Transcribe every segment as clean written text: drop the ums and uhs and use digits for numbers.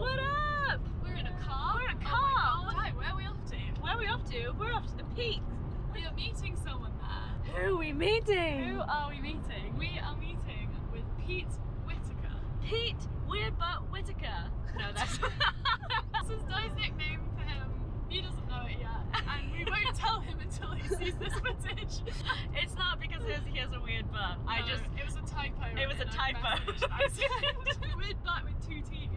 What up? We're in a car. We're in a car. Oh my God. Where are we off to? Where are we off to? We're off to the peak. We are meeting someone there. Who are we meeting? Who are we meeting? We are meeting with Pete Whitaker. Pete Weird Butt Whitaker. No, that's This is Di's nickname for him. He doesn't know it yet, and we won't tell him until he sees this footage. It's not because he has a weird butt. It was a typo. It was a typo. I said weird butt with 2 T's.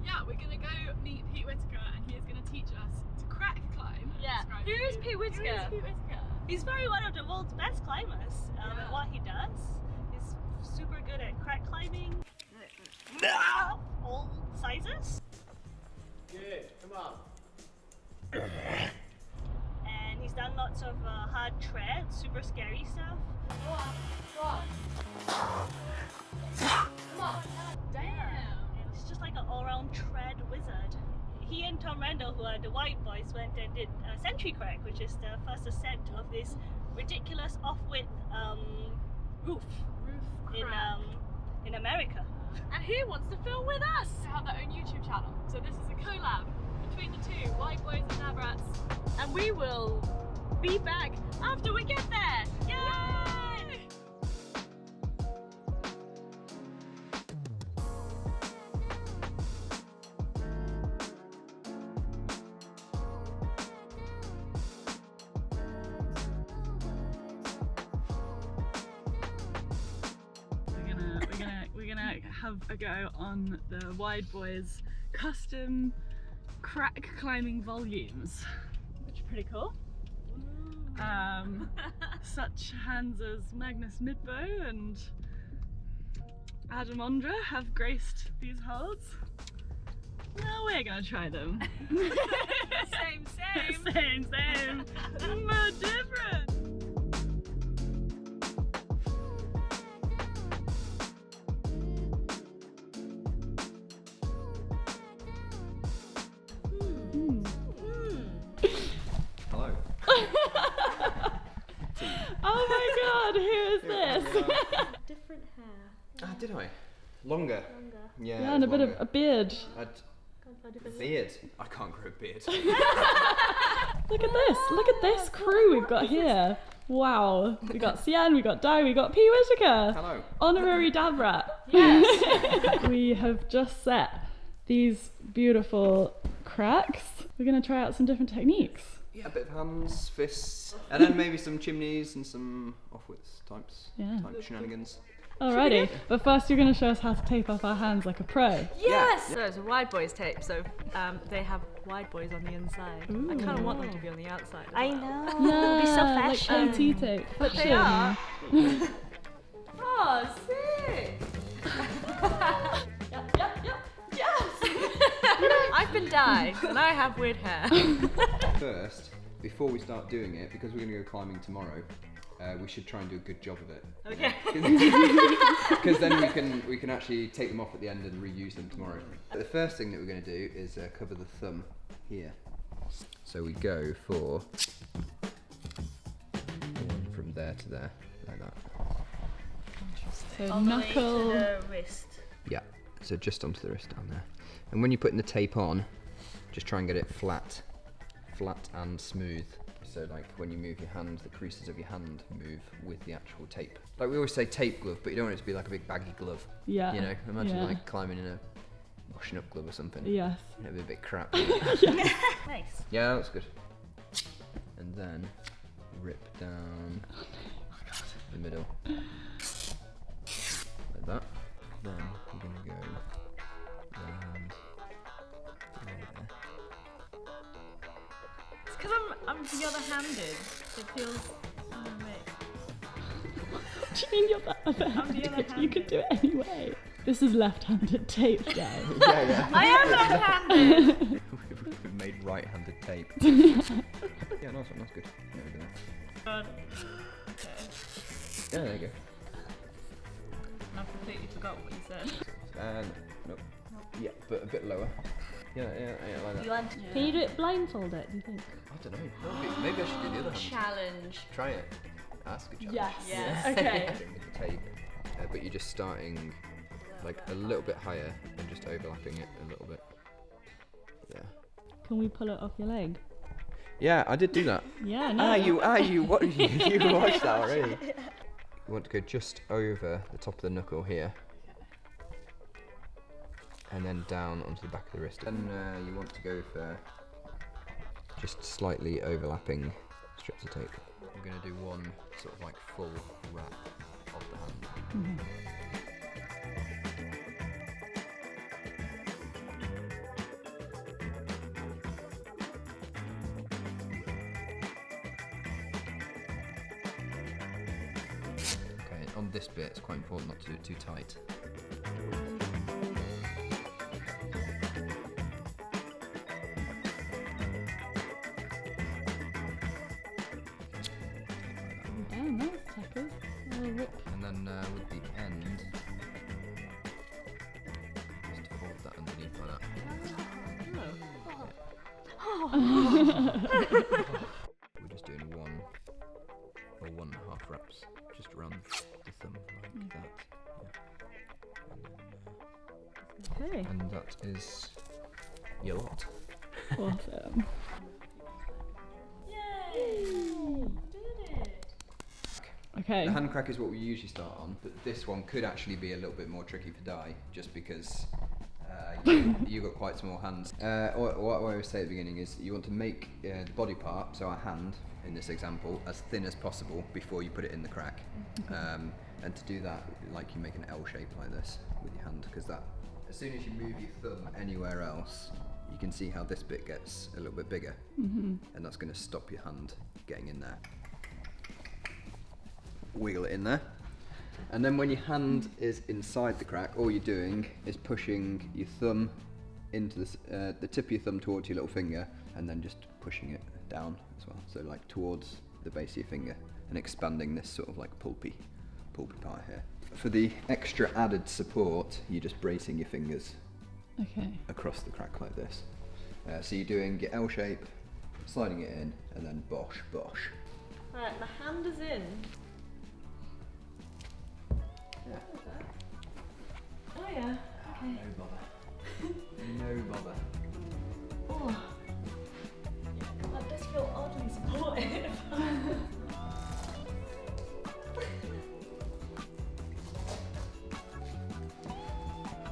Yeah, we're gonna go meet Pete Whitaker, and he is gonna teach us to crack climb. Yeah. Who is Pete Whitaker? Who is Pete Whitaker? He's very one of the world's best climbers. And what he does, he's super good at crack climbing. All sizes. Good, come on. And he's done lots of hard treads, super scary stuff. Go on. Come on. Damn. And it's just like an all-round tread wizard. He and Tom Randall, who are the Wide Boyz, went and did Sentry Crack, which is the first ascent of this ridiculous off-width roof in America. And he wants to film with us to have their own YouTube channel. So this is a collab between the two, Wide Boyz and DabRats. And we will be back after we get there. Yay! We're gonna have a go on the Wide Boyz custom crack climbing volumes, which are pretty cool. Such hands as Magnus Midbow and Adam Ondra have graced these holds. Now we're gonna try them. Same. But different. Hello. Oh my god, who is this? Different hair. Ah, did I? Longer. Yeah, Yeah, and a bit of a beard. Beard. I can't grow a beard. Look at this crew we've got here. Wow. We got Sian, we got Di, we got Pete Whitaker. Hello. Honorary DabRat. Yes. We have just set these beautiful cracks. We're gonna try out some different techniques. Yeah, a bit of hands, fists, and then maybe some chimneys and some off-width type shenanigans. Alrighty, but first you're gonna show us how to tape up our hands like a pro. Yes! So it's a Wide Boyz tape, so they have Wide Boyz on the inside. Ooh. I kind of want them to be on the outside as I well. know. Yeah, It'd be so fashion. like OT tape. But they are. Oh, sick! Yep. Yes! I've been dyed and I have weird hair. First, before we start doing it, because we're going to go climbing tomorrow, we should try and do a good job of it. Okay. Because then we can actually take them off at the end and reuse them tomorrow. The first thing that we're going to do is cover the thumb here. So we go for from there to there, like that. So On the way knuckle. to the wrist. Yeah, so just onto the wrist down there. And when you're putting the tape on, just try and get it flat and smooth. So like when you move your hand, the creases of your hand move with the actual tape. Like we always say tape glove, but you don't want it to be like a big baggy glove. Yeah. You know, imagine yeah. like climbing in a washing up glove or something. Yes. It'd be a bit crap. Nice. Yeah, that's good. And then rip down the middle. Like that. Then we're gonna go round there. It's because I'm the other-handed. It feels. What do you mean you're the other-handed? You can do it anyway. This is left-handed tape, guys. Yeah. I am left-handed. We've made right-handed tape. Yeah, nice one. That's good. There we go. God. Yeah, there you go. I've completely forgot what you said. And nope. Yeah, but a bit lower. Yeah, like that. You want to Can you do it blindfolded, do you think? I don't know. Maybe I should do the other hand. Challenge. Try it. That's a good challenge. Yes. Yes. Okay. With the tape, but you're just starting like a little bit higher and just overlapping it a little bit. Yeah. Can we pull it off your leg? Yeah, I did do that. Yeah, no. You what you watched that already. You want to go just over the top of the knuckle here. And then down onto the back of the wrist. Then you want to go for just slightly overlapping strips of tape. We're going to do one sort of like full wrap of the hand. Mm-hmm. Okay, on this bit it's quite important not to do it too tight. Damn, that's tackers. Oh, rip. And then with the end, just fold that underneath like that. We're just doing 1 or 1.5 wraps just around the thumb like that. Yeah. Okay. And that is your lot. Awesome. Okay. The hand crack is what we usually start on, but this one could actually be a little bit more tricky for Di, just because you've got quite small hands. What I always say at the beginning is you want to make the body part, so our hand in this example, as thin as possible before you put it in the crack. And to do that, like you make an L shape like this with your hand, because that, as soon as you move your thumb anywhere else, you can see how this bit gets a little bit bigger, and that's going to stop your hand getting in there. Wiggle it in there, and then when your hand is inside the crack, all you're doing is pushing your thumb into the tip of your thumb towards your little finger, and then just pushing it down as well, so like towards the base of your finger, and expanding this sort of like pulpy part here. For the extra added support, you're just bracing your fingers across the crack like this. So you're doing your L shape, sliding it in, and then bosh, bosh. Right, my hand is in. Yeah. Oh yeah. Okay. No bother. No bother. Oh. That does feel oddly supportive.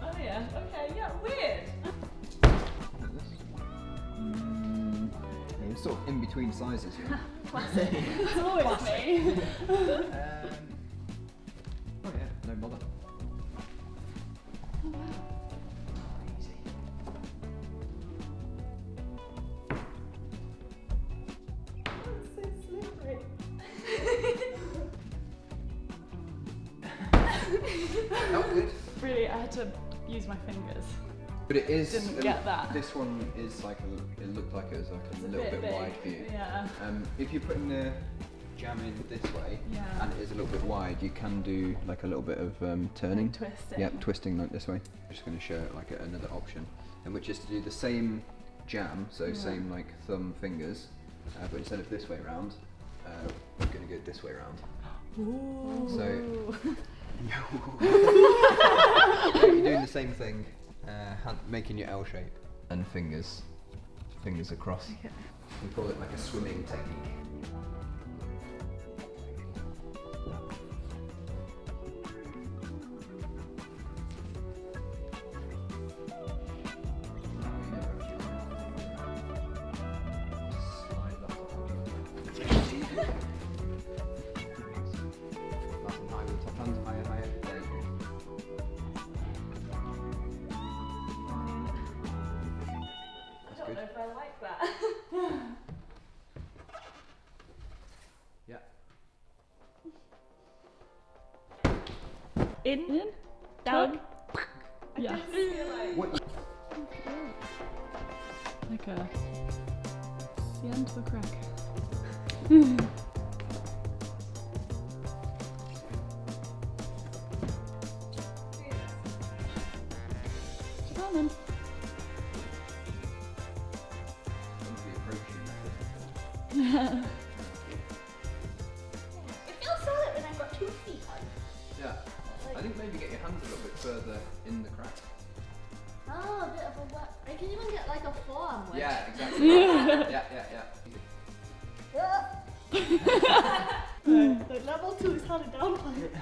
Oh yeah. Okay. Yeah. Weird. Like this. Yeah, you're sort of in between sizes here. Classic. It's always me. Oh yeah, no bother. Easy. That's so slippery. Not good. Really, I had to use my fingers. But it is. Didn't get that. This one is like it looked like it was like a little bit big. wide for you. Yeah. If you're putting the jam in this way, Yeah. and it is a little bit wide, you can do like a little bit of turning. Twisting. Yep, twisting like this way. I'm just going to show like another option, and which is to do the same jam, so same like thumb fingers, but instead of this way round, we're going to go this way round. Ooh. So you're doing the same thing, making your L shape and fingers across. Okay. We call it like a swimming technique. I don't know if I like that. Yeah. In. Down. Yeah. I feel like. What? Like a the end of a crack. Come on. It feels solid when I've got 2 feet on. Yeah. I think maybe get your hands a little bit further in the crack. Oh, a bit of a work. I can even get like a forearm wedge. Yeah, exactly. yeah. Like level 2 is held down by it.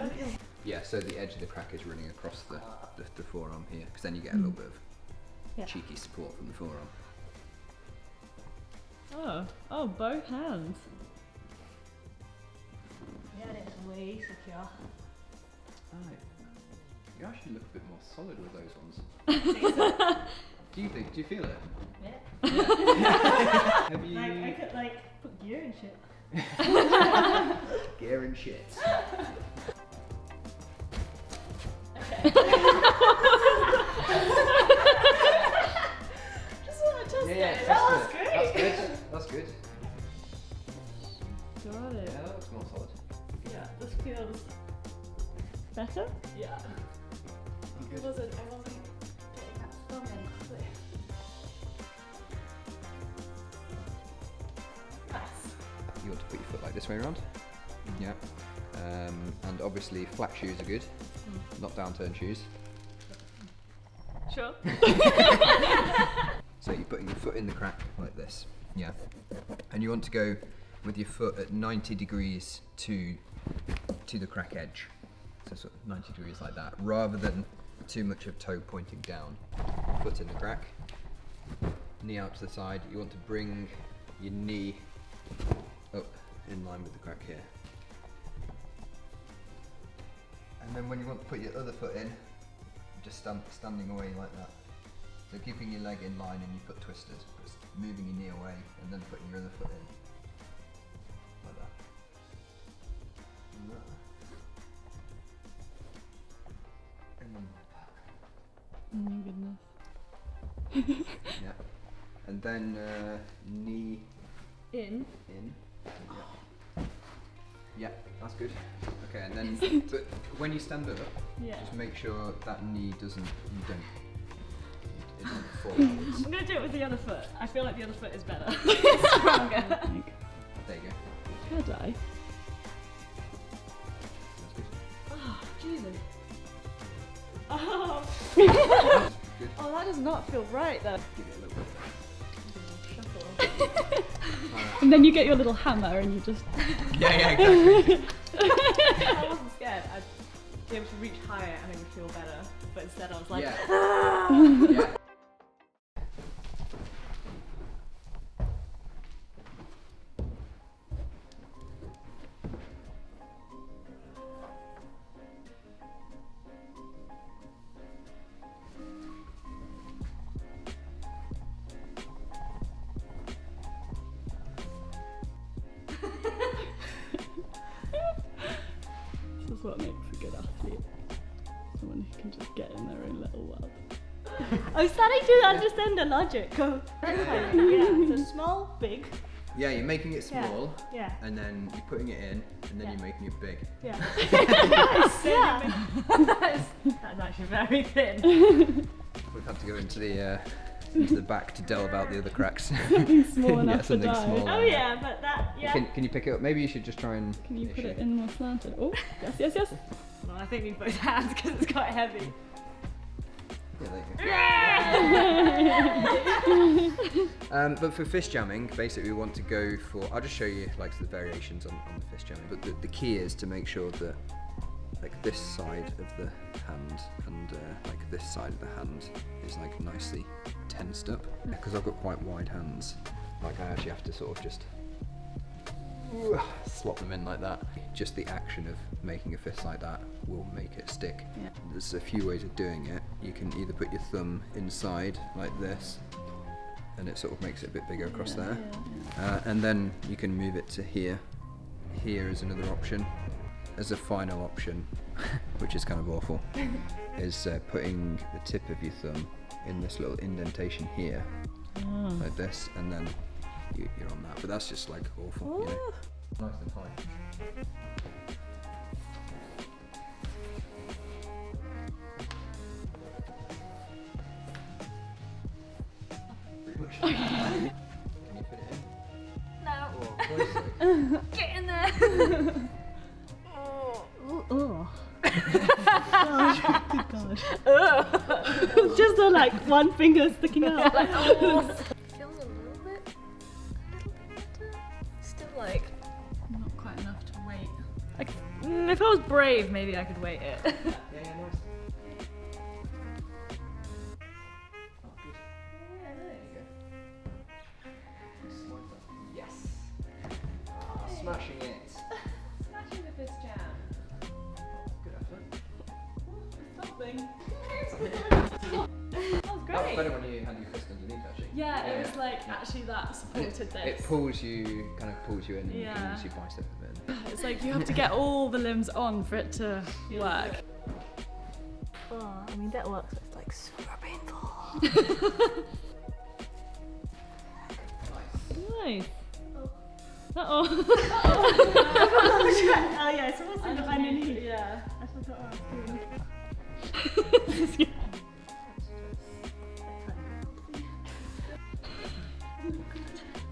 Okay. Yeah, so the edge of the crack is running across the forearm here, because then you get a little bit of cheeky support from the forearm. Oh, both hands. Yeah, it's way secure. Right. You actually look a bit more solid with those ones. Do you feel it? Yeah. Have you... Like, I could like put gear and shit. Gear and shit. Just want to test it. Yeah, That was test it. great. That's good. Got it. Yeah, that looks more solid. Yeah, this feels Better? yeah. I wasn't getting that thumb in. Nice. You want to put your foot like this way around. Yeah. And obviously flat shoes are good, not downturn shoes. Sure. So you're putting your foot in the crack like this. Yeah. And you want to go with your foot at 90 degrees to the crack edge. So sort of 90 degrees like that, rather than too much of toe pointing down. Foot in the crack, knee out to the side. You want to bring your knee up in line with the crack here. And then when you want to put your other foot in, just standing away like that. So keeping your leg in line and your foot twisted, just moving your knee away and then putting your other foot in. Like that. And then Oh goodness. yeah. And then knee In. in. Yeah, that's good. Okay, and then but when you stand up, Yeah. just make sure that knee it doesn't fall outwards. I'm gonna do it with the other foot. I feel like the other foot is better. Stronger. There you go. Had I? That's good. Oh, Jesus. Oh. Good. Oh, that does not feel right though. Give it a little bit. Shuffle. And then you get your little hammer and you just. Yeah, exactly. I wasn't scared. I'd be able to reach higher and it would feel better. But instead I was like, Yeah. ah! Yeah. This is what makes a good athlete. Someone who can just get in their own little world. I'm starting to understand the logic of yeah, so small, big. Yeah, you're making it Yeah. small, Yeah. and then you're putting it in, and then Yeah. you're making it big. Yeah. Nice. Yeah. That's actually very thin. We've had to go into the back to delve out the other cracks. Small enough Get something to die. small. Oh yeah, but that yeah. Can you pick it up? Maybe you should just try and. Can you put it issue. in more slanted? Oh, yes, yes, yes. Well, I think we both hands because it's quite heavy. Yeah, there you go. But for fist jamming, basically we want to go for. I'll just show you like the variations on the fist jamming. But the key is to make sure that like this side of the hand and like this side of the hand is like nicely tensed up. Because I've got quite wide hands, like I actually have to sort of just slot them in like that. Just the action of making a fist like that will make it stick. Yeah. There's a few ways of doing it. You can either put your thumb inside like this, and it sort of makes it a bit bigger across there. And then you can move it to here. Here is another option. As a final option, which is kind of awful, is putting the tip of your thumb in this little indentation here, like this, and then you're on that. But that's just like awful, you know. Nice and high. Can you fit it in? No. Or close it? Get in there. Oh. Good God. Just the like one finger sticking out. Feels a little bit better. Still like not quite enough to wait. Like, if I was brave, maybe I could wait it. Yeah, nice. Yes. Smashing it. Smashing the fist jam. Good effort. Something. That was better when you had your fist underneath actually. Yeah, it was like actually that And supported this. it pulls you, kind of pulls you in and Yeah. moves your bicep a bit. It's like you have to get all the limbs on for it to work. Oh, I mean that works. It's like super painful. Nice. Uh-oh. Oh yeah, it's supposed to be underneath. Yeah. I forgot what I was doing.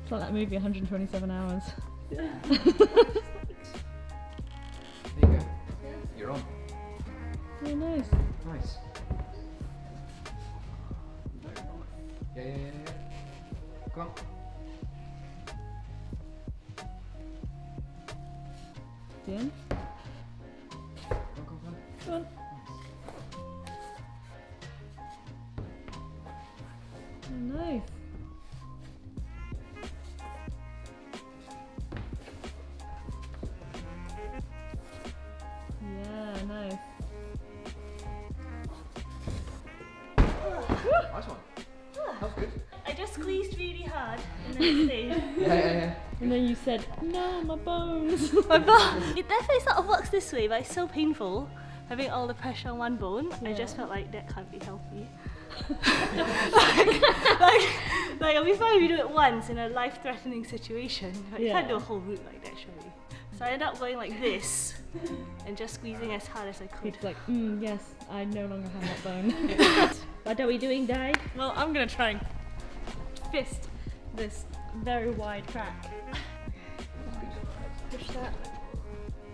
It's like that movie 127 hours. There you go. You're on. Oh, nice. Nice. Yeah. Go on. Ian? Go on. Go on. Oh, nice. Yeah, nice. Nice one. That was good. I just squeezed really hard and then stayed. Yeah. And then you said, no, my bones. My bone. It definitely sort of works this way, but it's so painful having all the pressure on one bone. I just felt like that can't be healthy. like it'll be fine if you do it once in a life-threatening situation, but you can't do a whole route like that, surely. So I ended up going like this and just squeezing as hard as I could. It's like, yes, I no longer have that bone. What are we doing, Di? Well, I'm gonna try and fist this very wide crack. Push that.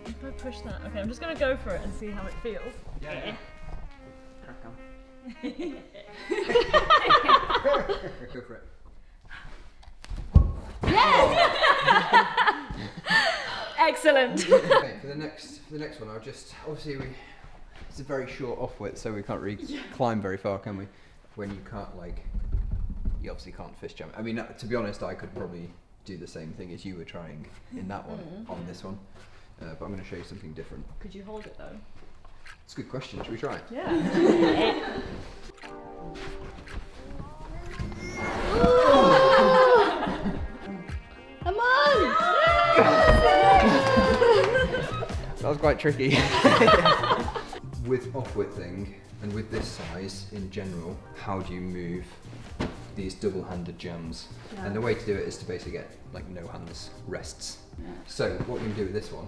If I push that, okay, I'm just gonna go for it and see how it feels. Yeah. Crack on. Go for it. Excellent. Okay, for the next one, I'll just obviously it's a very short off width, so we can't really climb very far, can we? When you can't you obviously can't fist jump. I mean, to be honest, I could probably do the same thing as you were trying in that one on this one, but I'm going to show you something different. Could you hold it though? It's a good question. Should we try it? Yeah. Come on! That was quite tricky. With off-widthing and with this size in general, how do you move these double-handed jams? And the way to do it is to basically get like no hands rests. So what we're going to do with this one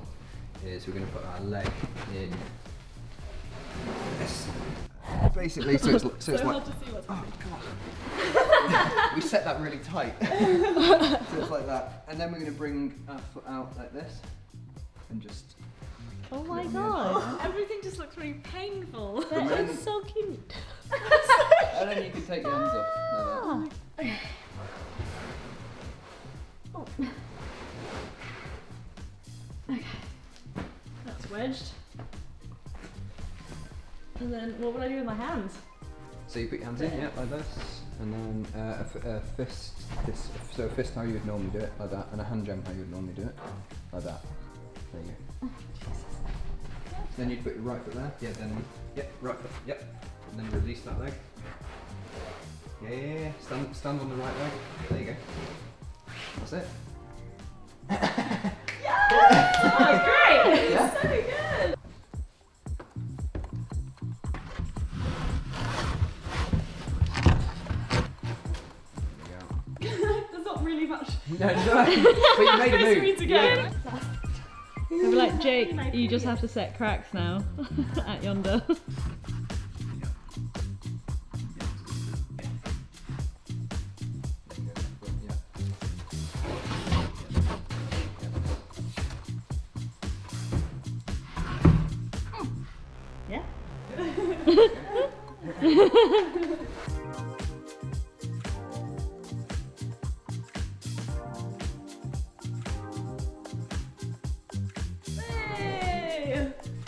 is we're going to put our leg in this. Basically, so it's like, hard to see what's happening. We set that really tight. So it's like that. And then we're going to bring our foot out like this and just... Oh my god! Everything just looks really painful. And That then, is so cute. and then you can take your hands off like that. Oh. That's wedged. And then what would I do with my hands? So you put your hands in, yeah, like this, and then a fist, so a fist how you would normally do it, like that, and a hand jam how you would normally do it, like that. There you go. Then you'd put your right foot there, yeah, then, yep, right foot, yep, and then release that leg. Yeah, stand on the right leg, there you go. That's it. Oh, great! Yeah. So good! There's not really much. No, but you made a space for me move. to Yeah. go. They'll be like, Jake, you just have to set cracks now at yonder. Yeah? Hey!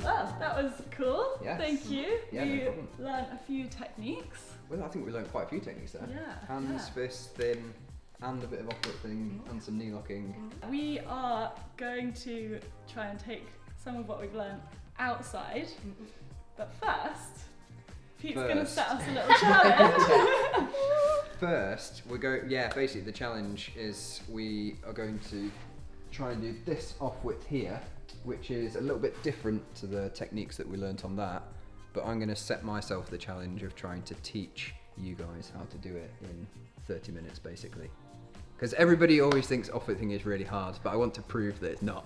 Well, that was cool. Yes. Thank you. Yeah, no we problem. learned a few techniques. Well, I think we learned quite a few techniques there. Yeah. Hands, fists, thin, and a bit of off-foot thing, and some knee locking. We are going to try and take some of what we've learned outside, but first, Pete's going to set us a little challenge. First, we're going. Yeah, basically the challenge is we are going to try and do this off-width here, which is a little bit different to the techniques that we learnt on that. But I'm going to set myself the challenge of trying to teach you guys how to do it in 30 minutes, basically. Because everybody always thinks off-width thing is really hard, but I want to prove that it's not.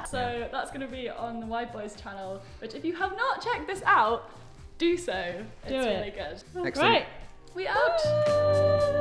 So that's going to be on the Wide Boyz channel, which if you have not checked this out, do so. It's really good. Excellent. Right. We out!